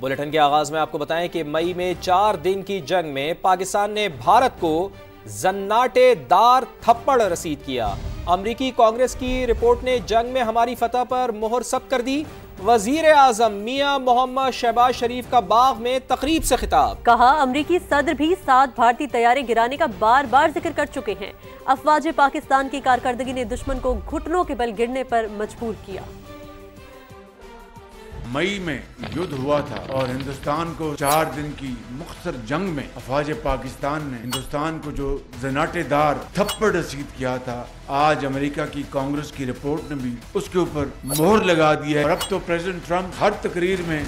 Bulletin के आगाज में आपको बताएं कि मई में 4 दिन की जंग में पाकिस्तान ने भारत को जन्नाटेदार थप्पड़ रसीद किया। अमरीकी कांग्रेस की रिपोर्ट ने जंग में हमारी फतह पर मोहर सब कर दी। वजीर आजम मियां मोहम्मद शहबाज शरीफ का बाग में तकरीब से खिताब। कहा, अमरीकी सदर भी 7 भारतीय तैयारे गिराने का बार बार जिक्र कर चुके हैं। अफवाज पाकिस्तान की कारकर्दगी ने दुश्मन को घुटनों के बल गिरने पर मजबूर किया। मई में युद्ध हुआ था और हिंदुस्तान को 4 दिन की मुख्तर जंग में अफवाज पाकिस्तान ने हिंदुस्तान को जो जनाटेदार थप्पड़ रसीद किया था, आज अमेरिका की कांग्रेस की रिपोर्ट ने भी उसके ऊपर मोहर लगा दी है। और अब तो प्रेसिडेंट ट्रंप हर तकरीर में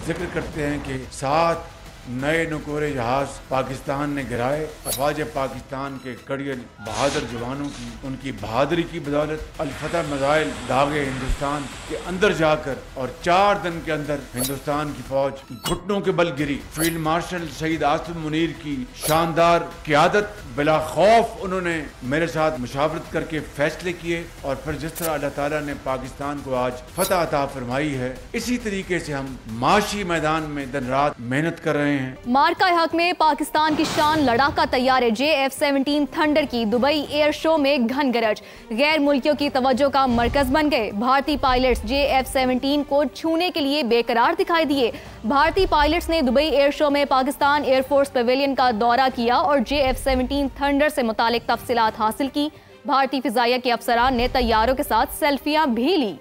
जिक्र करते हैं कि 7 नए नुकोरे जहाज पाकिस्तान ने गिराए। अफवाज पाकिस्तान के कड़ियल बहादुर जवानों की उनकी बहादुरी की बदौलत अल-फतह मिसाइल दागे हिंदुस्तान के अंदर जाकर और 4 दिन के अंदर हिंदुस्तान की फौज घुटनों के बल गिरी। फील्ड मार्शल शहीद आसिफ मुनीर की शानदार क़ियादत, बिला खौफ उन्होंने मेरे साथ मुशावरत करके फैसले किए और फिर जिस तरह अल्लाह ताला ने पाकिस्तान को आज फतह अता फरमाई है, इसी तरीके से हम माशी मैदान में दिन रात मेहनत कर रहे हैं। मार्का हक में पाकिस्तान की शान लड़ाका तैयारे JF-17 थंडर की दुबई एयर शो में घन गरज गैर मुल्कियों की तवज्जो का मरकज बन गए। भारतीय पायलट्स JF-17 को छूने के लिए बेकरार दिखाई दिए। भारतीय पायलट्स ने दुबई एयर शो में पाकिस्तान एयरफोर्स पवेलियन का दौरा किया और JF-17 थंडर से मुतालिक तफसीलात हासिल की। भारतीय फिजाइया के अफसरान ने तैयारों के साथ सेल्फियां भी ली।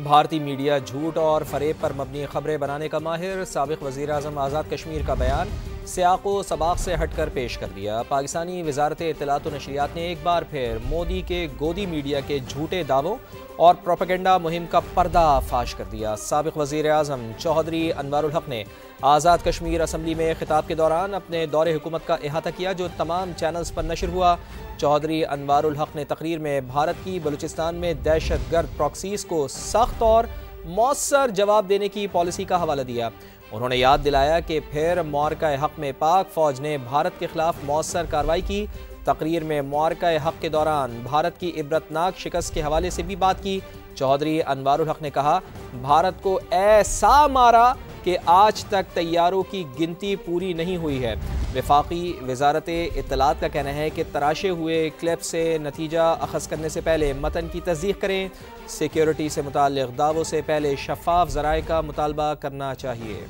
भारतीय मीडिया झूठ और फरेब पर मबनी खबरें बनाने का माहिर। साबिक वज़ीर आज़म आज़ाद कश्मीर का बयान सियाक़ व सबाक़ से हटकर पेश कर दिया। पाकिस्तानी वज़ारत इत्तलात व नशरियात ने एक बार फिर मोदी के गोदी मीडिया के झूठे दावों और प्रोपेगेंडा मुहिम का पर्दा फाश कर दिया। साबिक वज़ीर आज़म चौधरी अनवारुल हक ने आज़ाद कश्मीर असम्बली में खिताब के दौरान अपने दौरे हुकूमत का अहाता किया, जो तमाम चैनल्स पर नशर हुआ। चौधरी अनवारुल हक ने तकरीर में भारत की बलूचिस्तान में दहशत गर्द प्रॉक्सीज़ को सख्त और मौसर जवाब देने की पॉलिसी का हवाला दिया। उन्होंने याद दिलाया कि फिर मुआरका हक में पाक फ़ौज ने भारत के खिलाफ मौसर कार्रवाई की। तकरीर में मुआरका हक के दौरान भारत की इबरतनाक शिकस्त के हवाले से भी बात की। चौधरी अनवारुल हक ने कहा, भारत को ऐसा मारा कि आज तक तैयारों की गिनती पूरी नहीं हुई है। वफाकी वजारत इत्तलात का कहना है कि तराशे हुए क्लिप से नतीजा अखज़ करने से पहले मतन की तस्दीक करें। सिक्योरिटी से मुताल्लिक़ दावों से पहले शफ़ाफ ज़राए का मुतालबा करना चाहिए।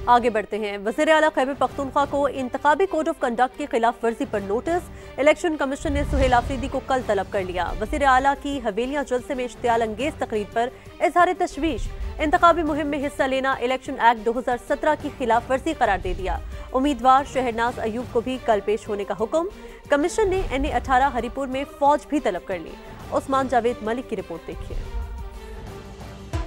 आगे बढ़ते हैं। वज़ीर आला खैबर पख्तूनख्वा को इंतखाबी कोड ऑफ कंडक्ट की खिलाफ वर्जी पर नोटिस। इलेक्शन कमीशन ने सुहेल आफरीदी को कल तलब कर लिया। वज़ीर आला की हवेलियां जलसे में इश्तियाल अंगेज तकरीर पर इजहार तशवीश। इंतखाबी मुहिम में हिस्सा लेना इलेक्शन एक्ट 2017 की खिलाफ वर्जी करार दे दिया। उम्मीदवार शहरनाज अयूब को भी कल पेश होने का हुक्म। कमीशन ने NA-18 हरिपुर में फौज भी तलब कर ली। उस्मान जावेद मलिक की रिपोर्ट देखिए।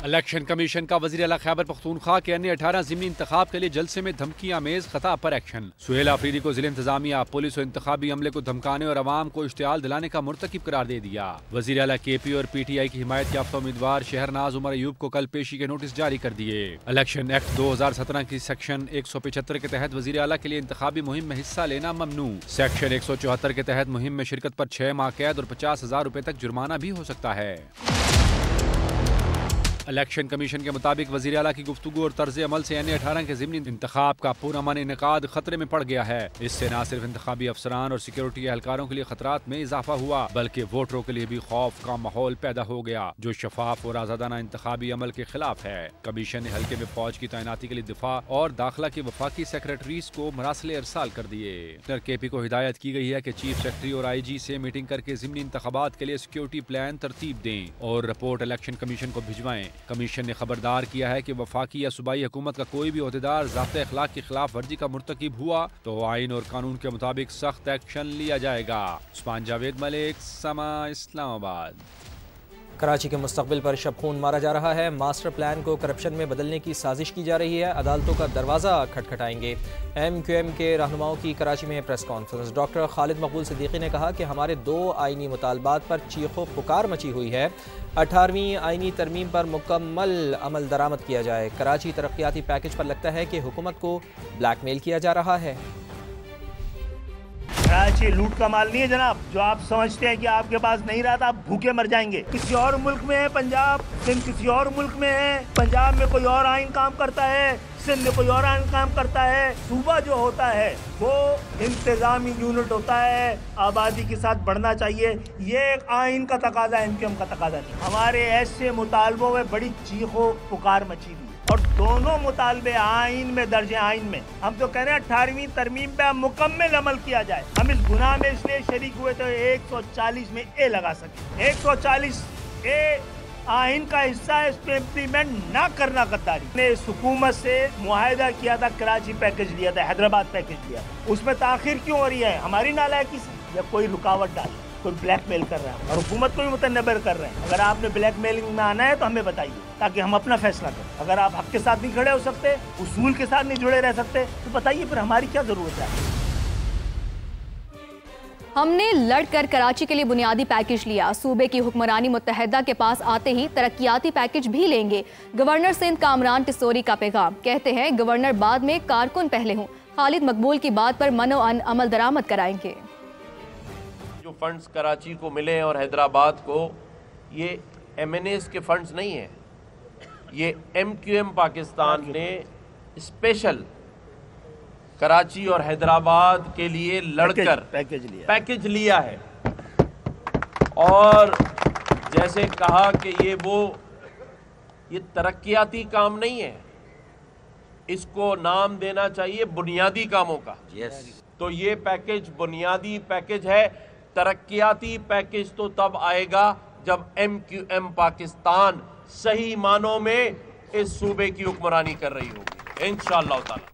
इलेक्शन कमीशन का वज़ीर आला खैबर पख्तूनख्वा के NA-18 ज़िमनी इंतखाब के लिए जलसे में धमकी आमेज खता पर एक्शन। सुहेल आफरीदी को ज़िला इंतजामिया, पुलिस और इंतखाबी अमले को धमकाने और अवाम को इश्तियाल दिलाने का मुर्तकिब करार दे दिया। वज़ीर आला KP और PTI की हिमायत याफ्ता उम्मीदवार शहरनाज उमर अयूब को कल पेशी के नोटिस जारी कर दिए। इलेक्शन एक्ट 2017 की सेक्शन 175 के तहत वज़ीर आला के लिए इंतखाबी मुहिम में हिस्सा लेना ममनू। सेक्शन 174 के तहत मुहिम में शिरकत पर 6 माह कैद और 50,000 रुपए तक जुर्माना भी हो सकता है। इलेक्शन कमीशन के मुताबिक वज़ीर आला की गुफ्तगू और तर्ज अमल से NA-18 के ज़िमनी इंतखाब का पुरअमन इनेकाद खतरे में पड़ गया है। इससे न सिर्फ इंतखाबी अफसरान और सिक्योरिटी एहलकारों के लिए खतरात में इजाफा हुआ, बल्कि वोटरों के लिए भी खौफ का माहौल पैदा हो गया, जो शफाफ और आज़ादाना इंतखाबी अमल के खिलाफ है। कमीशन ने हल्के में फौज की तैनाती के लिए दिफा और दाखिला की वफाकी सेक्रेटरीज को मरासले अरसाल कर दिए। KP को हिदायत की गई है कि चीफ सेक्रेटरी और IG से मीटिंग करके ज़िमनी इंतखाबात के लिए सिक्योरिटी प्लान तरतीब दें और रिपोर्ट इलेक्शन कमीशन को भिजवाएं। कमीशन ने खबरदार किया है कि वफाकी या सूबाई हुकूमत का कोई भी ओहदेदार ज़ाब्ते अखलाक की खिलाफ वर्जी का मुर्तकिब हुआ तो आइन और कानून के मुताबिक सख्त एक्शन लिया जाएगा। उस्मान जावेद मलिक, समा, इस्लामाबाद। कराची के मुस्तकबिल पर शबखून मारा जा रहा है। मास्टर प्लान को करप्शन में बदलने की साजिश की जा रही है। अदालतों का दरवाज़ा खटखटाएंगे। MQM के रहनुमाओं की कराची में प्रेस कॉन्फ्रेंस। डॉक्टर खालिद मकबूल सिद्दीकी ने कहा कि हमारे 2 आइनी मुतालबात पर चीखो पुकार मची हुई है। 18वीं आइनी तरमीम पर मुकम्मल अमल दरामद किया जाए। कराची तरक्याती पैकेज पर लगता है कि हुकूमत को ब्लैकमेल किया जा रहा है। कराची लूट का माल नहीं है जनाब, जो आप समझते हैं कि आपके पास नहीं रहा था, आप भूखे मर जाएंगे। किसी और मुल्क में है पंजाब, सिंध किसी और मुल्क में है, पंजाब में कोई और आइन काम करता है, सिंध में कोई और आइन काम करता है। सूबा जो होता है वो इंतजामी यूनिट होता है, आबादी के साथ बढ़ना चाहिए। ये एक आइन का तकाजा है, MQM का तकाजा नहीं। हमारे ऐसे मुतालबों में बड़ी चीखो पुकार मची थी और दोनों मुतालबे आइन में दर्ज है। आइन में हम तो कह रहे हैं 18वीं तरमीम पे मुकम्मल अमल किया जाए। हम इस गुनाह में इसलिए शरीक हुए तो 140 में ए लगा सके। 140 ए आइन का हिस्सा है, इस पे इम्प्लीमेंट ना करना गद्दारी। ने इस हुकूमत से मुआहदा किया था, कराची पैकेज लिया था, हैदराबाद पैकेज लिया, उसमें ताखिर क्यों हो रही है? हमारी नालायकी से या कोई रुकावट डाल, कोई ब्लैकमेल कर रहा है और हुकूमत को भी मुतनबर कर रहे हैं। अगर आपने ब्लैकमेलिंग में आना है तो हमें बताइए ताकि हम अपना फैसला करें। अगर आप हक के साथ नहीं खड़े हो सकते, उसूल के साथ नहीं जुड़े रह सकते, तो बताइए फिर हमारी क्या जरूरत है? हमने लड़कर कराची के लिए बुनियादी पैकेज लिया, सूबे की हुक्मरानी मुत्तहदा के पास आते ही तरक्याती पैकेज भी लेंगे। गवर्नर सिंध कामरान टिसोरी का पैगाम, कहते हैं गवर्नर बाद में कारकुन पहले हूँ। खालिद मकबूल की बात पर मनो अन अमल दरामद कराएंगे। जो फंड्स कराची को मिले और हैदराबाद को, ये MNAs के फंड्स नहीं हैं, ये MQM पाकिस्तान ने स्पेशल कराची और हैदराबाद के लिए लड़कर पैकेज लिया है। और जैसे कहा कि ये तरक्याती काम नहीं है, इसको नाम देना चाहिए बुनियादी कामों का। तो ये पैकेज बुनियादी पैकेज है। तरक्याती पैकेज तो तब आएगा जब MQM पाकिस्तान सही मानों में इस सूबे की हुक्मरानी कर रही होगी इंशाअल्लाह ताला।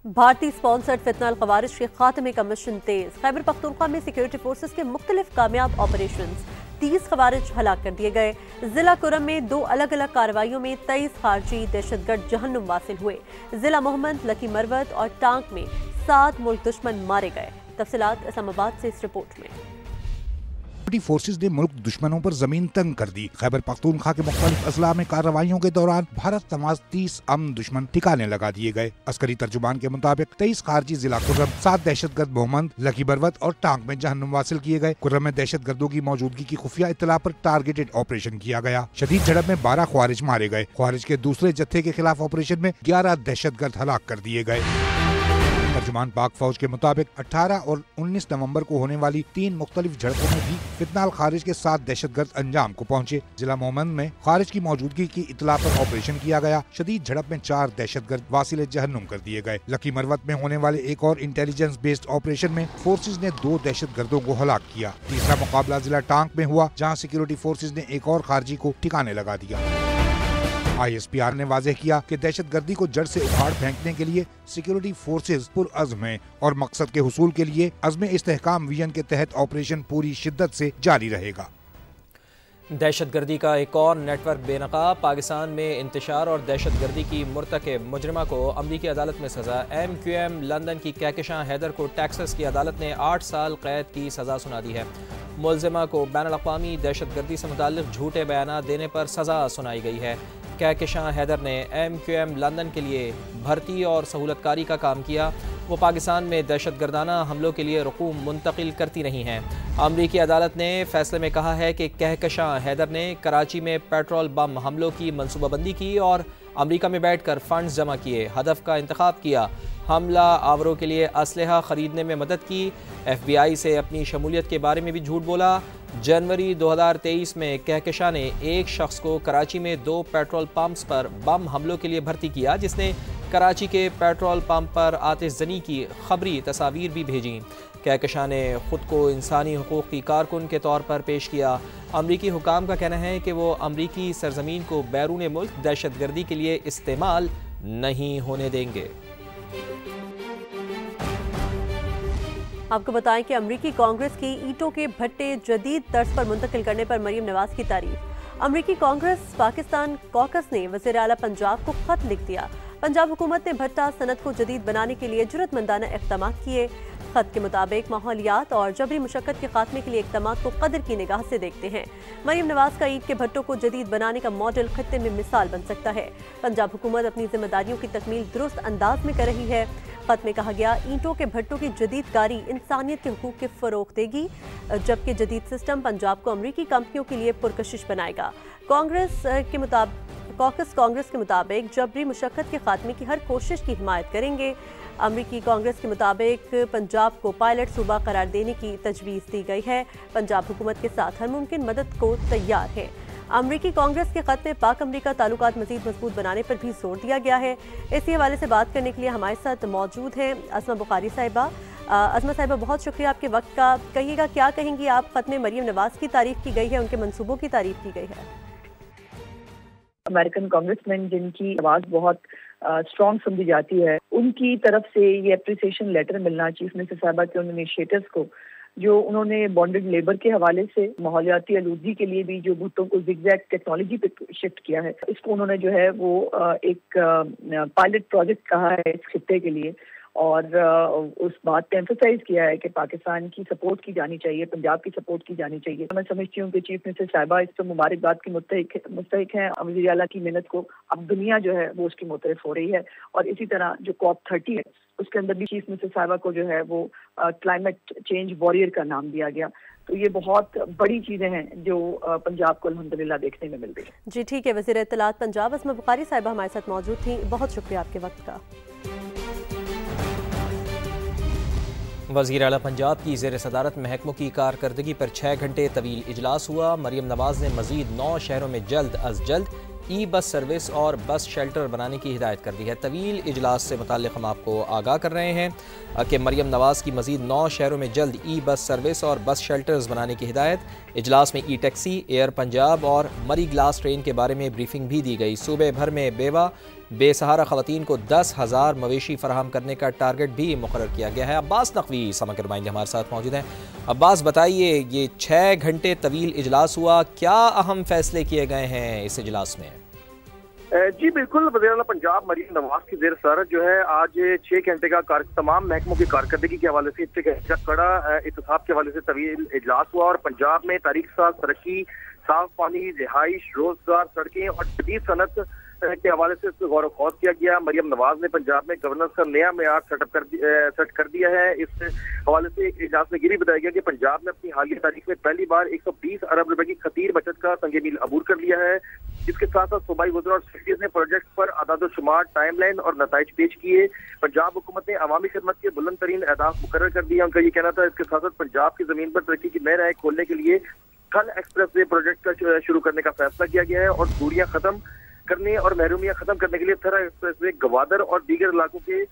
भारतीय स्पॉन्सर्ड फितनल खवारिज के खात्मे का मिशन तेज। खैबर पख्तूनख्वा में सिक्योरिटी फोर्सेस के मुख्तलिफ कामयाब ऑपरेशन, 30 खवारिज हलाक कर दिए गए। जिला कुरम में 2 अलग अलग कार्रवाइयों में 23 खारजी दहशतगर्द जहन्नुम वासिल हुए। जिला मोहम्मद, लकी मरवत और टांक में 7 मुल्क दुश्मन मारे गए। तफसीलात इस्लामाबाद से इस रिपोर्ट में। फोर्सेज ने मुल्क दुश्मनों पर जमीन तंग कर दी। खैबर पख्तूनख्वा के मुख्तलिफ अजला में कार्रवाइयों के दौरान भारत तमाज 30 अमन दुश्मन ठिकाने लगा दिए गए। अस्करी तर्जुमान के मुताबिक 23 खारजी जिला कुर्रम, 7 दहशतगर्द मोहम्मद, लकी बरवत और टांग में जहन्नुम वासिल किए गए। कुर्रम में दहशतगर्दों की मौजूदगी की खुफिया इत्तला पर टारगेटेड ऑपरेशन किया गया। शदीद झड़प में 12 ख्वारिज मारे गए। ख्वारिज के दूसरे जत्थे के खिलाफ ऑपरेशन में 11 दहशतगर्द हलाक कर दिए गए। तर्जुमान पाक फौज के मुताबिक 18 और 19 नवंबर को होने वाली 3 मुख्तलिफ झड़पों में भी फितनाल खारिज के 7 दहशतगर्द अंजाम को पहुंचे। जिला मोहम्मद में खारिज की मौजूदगी की इत्तला पर ऑपरेशन किया गया। शदीद झड़प में 4 दहशतगर्द वासिल जहन्नुम कर दिए गए। लकी मरवत में होने वाले एक और इंटेलिजेंस बेस्ड ऑपरेशन में फोर्सेज ने 2 दहशतगर्दों को हलाक किया। तीसरा मुकाबला जिला टांक में हुआ, जहाँ सिक्योरिटी फोर्सेज ने एक और खारजी को ठिकाने लगा दिया। ISPR ने वाज़ेह किया कि दहशतगर्दी को जड़ से उखाड़ फेंकने के लिए सिक्योरिटी फोर्सेज पुरअज़्म हैं और मकसद के हुसूल के लिए अज़्म इस्तेहकाम विजन के तहत ऑपरेशन पूरी शिद्दत से जारी रहेगा। दहशतगर्दी का एक और नेटवर्क बेनकाब। पाकिस्तान में इंतशार और दहशतगर्दी की मुर्तकिब मुजरिमा को अमरीकी अदालत में सज़ा। MQM लंदन की कहकशां हैदर को टेक्सास की अदालत ने 8 साल कैद की सज़ा सुना दी है। मुलजिमा को बैनुल-अक़वामी दहशतगर्दी से मुताल्लिक़ झूठे बयान देने पर सज़ा सुनाई गई है। कहकशां हैदर ने MQM लंदन के लिए भर्ती और सहूलतकारी का काम किया। वो पाकिस्तान में दहशतगर्दाना हमलों के लिए रकूम मुंतकिल करती रही हैं। अमरीकी अदालत ने फैसले में कहा है कि कहकशां हैदर ने कराची में पेट्रोल बम हमलों की मनसूबाबंदी की और अमरीका में बैठकर फंड्स जमा किए, हदफ का इंतखाब किया, हमला आवरों के लिए असलहा खरीदने में मदद की, FBI से अपनी शमूलियत के बारे में भी झूठ बोला। जनवरी 2023 में कहकशां ने एक शख्स को कराची में 2 पेट्रोल पंप्स पर बम हमलों के लिए भर्ती किया, जिसने कराची के पेट्रोल पंप पर आतिशजनी की खबरी तस्वीर भी भेजी। कहकशां ने खुद को इंसानी हुकूक़ की कारकुन के तौर पर पेश किया। अमरीकी हुकाम का कहना है कि वो अमरीकी सरजमीन को बैरून मुल्क दहशतगर्दी के लिए इस्तेमाल नहीं होने देंगे। आपको बताएं कि अमरीकी कांग्रेस की ईंटों के भट्टे जदीद तर्ज पर मुंतकिल करने पर मरीम नवाज की तारीफ। अमरीकी कांग्रेस पाकिस्तान कॉकस ने वज़ीर आला पंजाब को खत लिख दिया। पंजाब हुकूमत ने भट्टा सनत को जदीद बनाने के लिए जुर्रतमंदाना इक़दाम किए। खत के मुताबिक माहौलियात और जबरी मुशक्कत के खात्मे के लिए इक़दाम को कदर की निगाह से देखते हैं। मरीम नवाज का ईंट के भट्टों को जदीद बनाने का मॉडल खत्ते में मिसाल बन सकता है। पंजाब हुकूमत अपनी जिम्मेदारियों की तकमील दुरुस्त अंदाज में कर रही है। खत में कहा गया, ईंटों के भट्टों की जदीद कारी इंसानियत के हुकूक के फरोग देगी, जबकि जदीद सिस्टम पंजाब को अमरीकी कंपनियों के लिए पुरकशिश बनाएगा। कॉकस कांग्रेस के मुताबिक जबरी मुशक्कत के खात्मे की हर कोशिश की हिमायत करेंगे। अमरीकी कांग्रेस के मुताबिक पंजाब को पायलट सूबा करार देने की तजवीज़ दी गई है। पंजाब हुकूमत के साथ हर मुमकिन मदद को तैयार है। अमरीकी कांग्रेस के खत में पाक अमरीका ताल्लुकात मजीद मजबूत बनाने पर भी जोर दिया गया है। इसी हवाले से बात करने के लिए हमारे साथ मौजूद हैं असमा बुखारी साहिबा। असमा साहिबा, बहुत शुक्रिया आपके वक्त का। कहिएगा, क्या कहेंगी आप? खत में मरियम नवाज की तारीफ की गई है, उनके मंसूबों की तारीफ की गई है। अमेरिकन कांग्रेसमैन जिनकी आवाज बहुत स्ट्रॉन्ग समझी जाती है, उनकी तरफ से ये अप्रिसिएशन लेटर मिलना चीफ मिनिस्टर साहिबा के उन इनिशिएटिव्स को, जो उन्होंने बॉन्डेड लेबर के हवाले से माहौलियाती आलूदगी के लिए भी जो भुट्टों को जिगजैग टेक्नोलॉजी पे शिफ्ट किया है, इसको उन्होंने जो है वो एक पायलट प्रोजेक्ट कहा है इस खित्ते के लिए, और उस बात पे एम्फसाइज किया है कि पाकिस्तान की सपोर्ट की जानी चाहिए, पंजाब की सपोर्ट की जानी चाहिए। मैं समझती हूँ कि चीफ मिनिस्टर साहिबा इस पर मुबारकबाद की मुस्तहिक है। वज़ीर आला की मेहनत को अब दुनिया जो है वो उसकी मुतरफ हो रही है, और इसी तरह जो COP30 है उसके अंदर भी चीफ मिनिस्टर साहिबा को जो है वो क्लाइमेट चेंज वॉरियर का नाम दिया गया। तो ये बहुत बड़ी चीजें हैं जो पंजाब को अल्हम्दुलिल्लाह देखने में मिल रही है। जी ठीक है, वज़ीर इत्तलात पंजाब असमा बुखारी साहिबा हमारे साथ मौजूद थी। बहुत शुक्रिया आपके वक्त का। वज़ीर आला पंजाब की ज़ेर सदारत महकमों की कारकर्दगी पर 6 घंटे तवील इजलास हुआ। मरियम नवाज ने मज़ीद 9 शहरों में जल्द अज जल्द ई बस सर्विस और बस शेल्टर बनाने की हिदायत कर दी है। तवील इजलास से मुताल्लिक़ हम आपको आगाह कर रहे हैं कि मरियम नवाज की मज़ीद 9 शहरों में जल्द ई बस सर्विस और बस शेल्टर्स बनाने की हिदायत। इजलास में ई टैक्सी, एयर पंजाब और मरी ग्लास ट्रेन के बारे में ब्रीफिंग भी दी गई। सूबे भर में बेवा बेसहारा ख़वातीन को 10,000 मवेशी फराहम करने का टारगेट भी मुकर्रर किया गया है। अब्बास नकवी समा के नुमाइंदे हमारे साथ मौजूद हैं। अब्बास, बताइए, ये 6 घंटे तवील इजलास हुआ, क्या अहम फैसले किए गए हैं इस इजलास में? जी बिल्कुल, वज़ीर आला पंजाब मरियम नवाज की ज़ेर सदारत जो है आज 6 घंटे का तमाम महकमों की कारकर्दगी के हवाले से 6 घंटे का कड़ा इत्तेफाक के हवाले से तवील इजलास हुआ, और पंजाब में तारीख साज तरक्की, साफ पानी, रिहाइश, रोजगार, सड़कें और जदीद सनत के हवाले से गौर खौज किया गया। मरियम नवाज ने पंजाब में गवर्नेंस का नया मेयार सेट कर दिया है। इस हवाले से इजलास में गिरी बताया गया कि पंजाब ने अपनी हालिया तारीख में पहली बार 120 अरब रुपए की खतीर बचत का संगे मील अबूर कर लिया है। इसके साथ साथ सूबाई वज़ीर और सेक्रेटरीज ने प्रोजेक्ट पर आदाद-ओ-शुमार, टाइमलाइन और नताइज पेश किए। पंजाब हुकूमत ने अवामी खिदमत के बुलंद तरीन अहदाफ मुकर्रर कर दिया, उनका ये कहना था। इसके साथ साथ पंजाब की जमीन पर तरक्की की नए राह खोलने के लिए कल एक्सप्रेस वे प्रोजेक्ट का शुरू करने का फैसला किया गया है, और दूरियां खत्म करने और महरूमियां खत्म करने के लिए थरा एक्सप्रेस वे गवादर और दीगर इलाकों के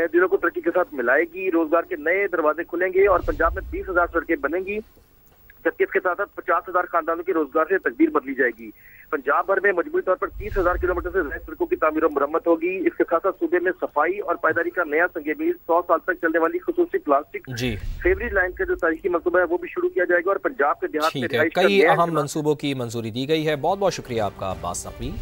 जिलों को तरक्की के साथ मिलाएगी। रोजगार के नए दरवाजे खुलेंगे और पंजाब में 20,000 सड़कें बनेंगी, जबकि इसके साथ साथ 50,000 खानदानों के रोजगार से तकदीर बदली जाएगी। पंजाब भर में मजबूरी तौर पर 30,000 किलोमीटर से ज्यादा सड़कों की तामीर और मरम्मत होगी। इसके साथ साथ सूबे में सफाई और पायदारी का नया संगीमील 100 साल तक चलने वाली खुसूसी प्लास्टिक फेवरेज लाइन का जो तारीखी मंसूबा है वो भी शुरू किया जाएगा, और पंजाब के देहात में कई अहम मंसूबों की मंजूरी दी गई है। बहुत बहुत शुक्रिया आपका अब्बास नकवी।